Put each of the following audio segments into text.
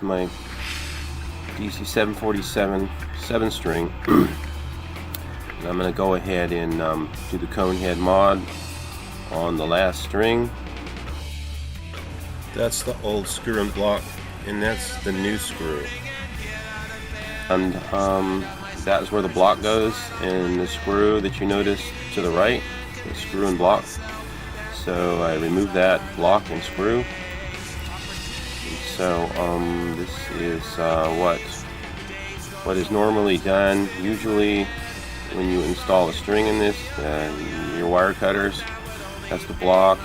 is my DC 747 7 string. And I'm going to go ahead and do the cone head mod on the last string. That's the old screw and block, and that's the new screw. And that's where the block goes, and the screw that you notice to the right, the screw and block. So I removed that block and screw. And so this is what is normally done. Usually when you install a string in this, your wire cutters, that's the block.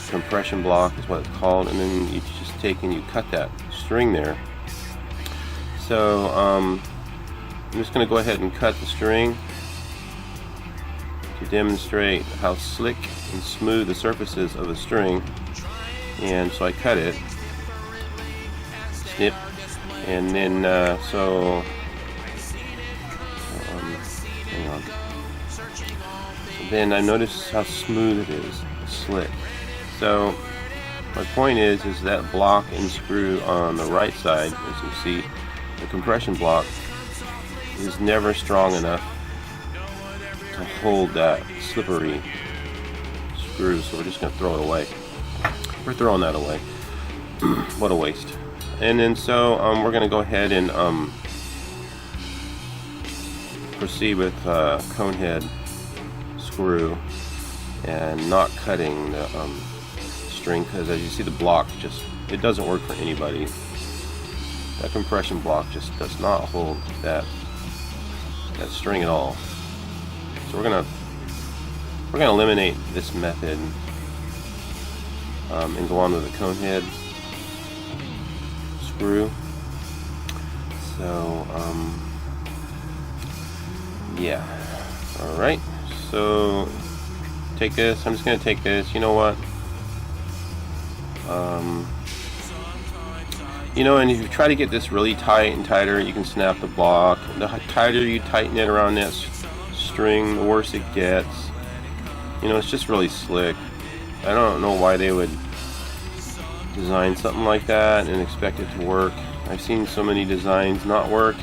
Compression block is what it's called, and then you just take and you cut that string there. So I'm just going to go ahead and cut the string to demonstrate how slick and smooth the surface is of the string. And so I cut it, snip, and then hang on. So then I notice how smooth it is, slick. So my point is that block and screw on the right side, as you see, the compression block is never strong enough to hold that slippery screw, so we're just going to throw it away. We're throwing that away. What a waste. And then so we're going to go ahead and proceed with cone head screw and not cutting the string, because as you see, the block just, it doesn't work for anybody. That compression block just does not hold that string at all. So we're gonna eliminate this method and go on with the cone head screw. So yeah, all right. So take this. I'm just gonna take this. You know what? You know, and if you try to get this really tight and tighter, you can snap the block. The tighter you tighten it around that string, the worse it gets. You know, it's just really slick. I don't know why they would design something like that and expect it to work. I've seen so many designs not work.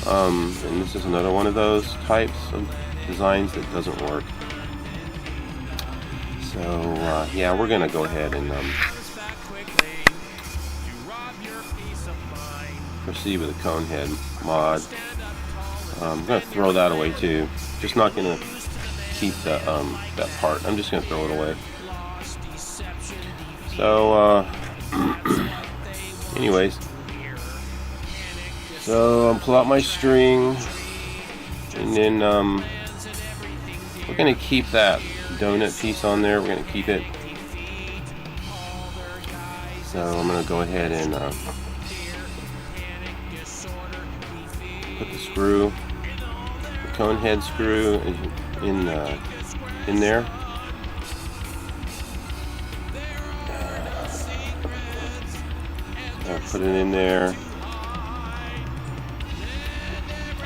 And this is another one of those types of designs that doesn't work. So yeah, we're gonna go ahead and proceed with the cone head mod. I'm gonna throw that away too. Just not gonna keep the that part. I'm just gonna throw it away. So anyways, so I'll pull out my string, and then we're gonna keep that donut piece on there. We're gonna keep it. So I'm gonna go ahead and put the screw, the cone head screw, in there. I'll put it in there.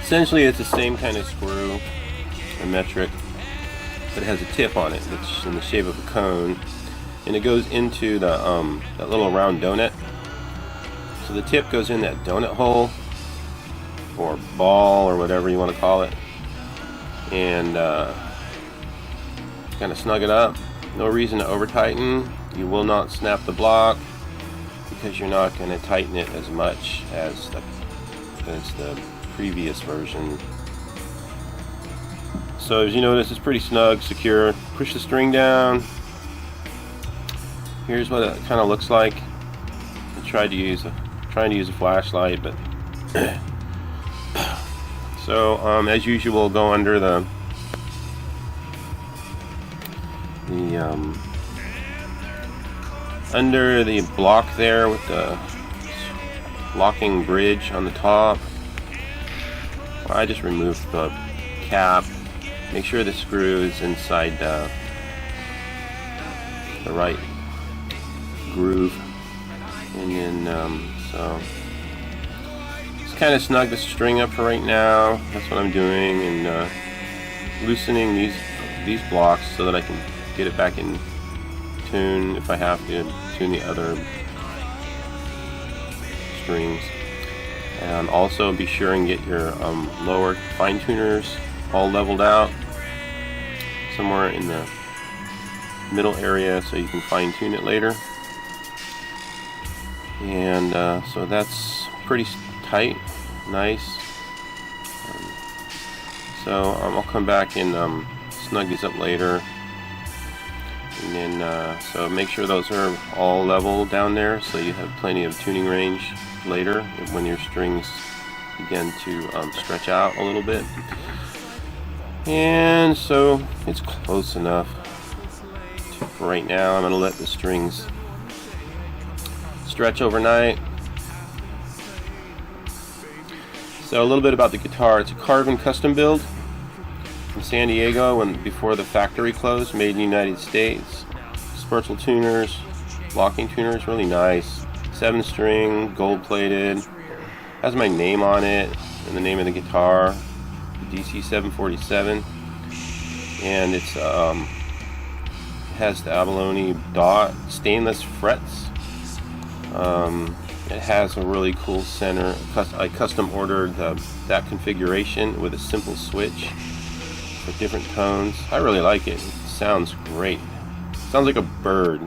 Essentially, it's the same kind of screw, a metric, but it has a tip on it that's in the shape of a cone, and it goes into the that little round donut. So the tip goes in that donut hole, or ball, or whatever you want to call it, and kind of snug it up. No reason to over tighten. You will not snap the block because you're not going to tighten it as much as the previous version. So as you notice, it's pretty snug, secure. Push the string down. Here's what it kind of looks like. I tried to use a flashlight, but so as usual, go under the under the block there with the locking bridge on the top. I just removed the cap. Make sure the screw is inside the right groove, and then so just kind of snug the string up for right now. That's what I'm doing, and loosening these blocks so that I can get it back in tune if I have to tune the other strings. And also be sure and get your lower fine tuners all leveled out somewhere in the middle area so you can fine tune it later. And so that's pretty tight, nice. So I'll come back and snug these up later. And then so make sure those are all level down there so you have plenty of tuning range later when your strings begin to stretch out a little bit. And so it's close enough. For right now, I'm going to let the strings stretch overnight. So a little bit about the guitar. It's a carbon custom build from San Diego before the factory closed, made in the United States. Spurtle tuners, locking tuners, really nice. 7-string, gold plated. Has my name on it and the name of the guitar, DC 747, and it's has the abalone dot stainless frets. It has a really cool center. I custom ordered that configuration with a simple switch for different tones. I really like it. It sounds great. Sounds like a bird.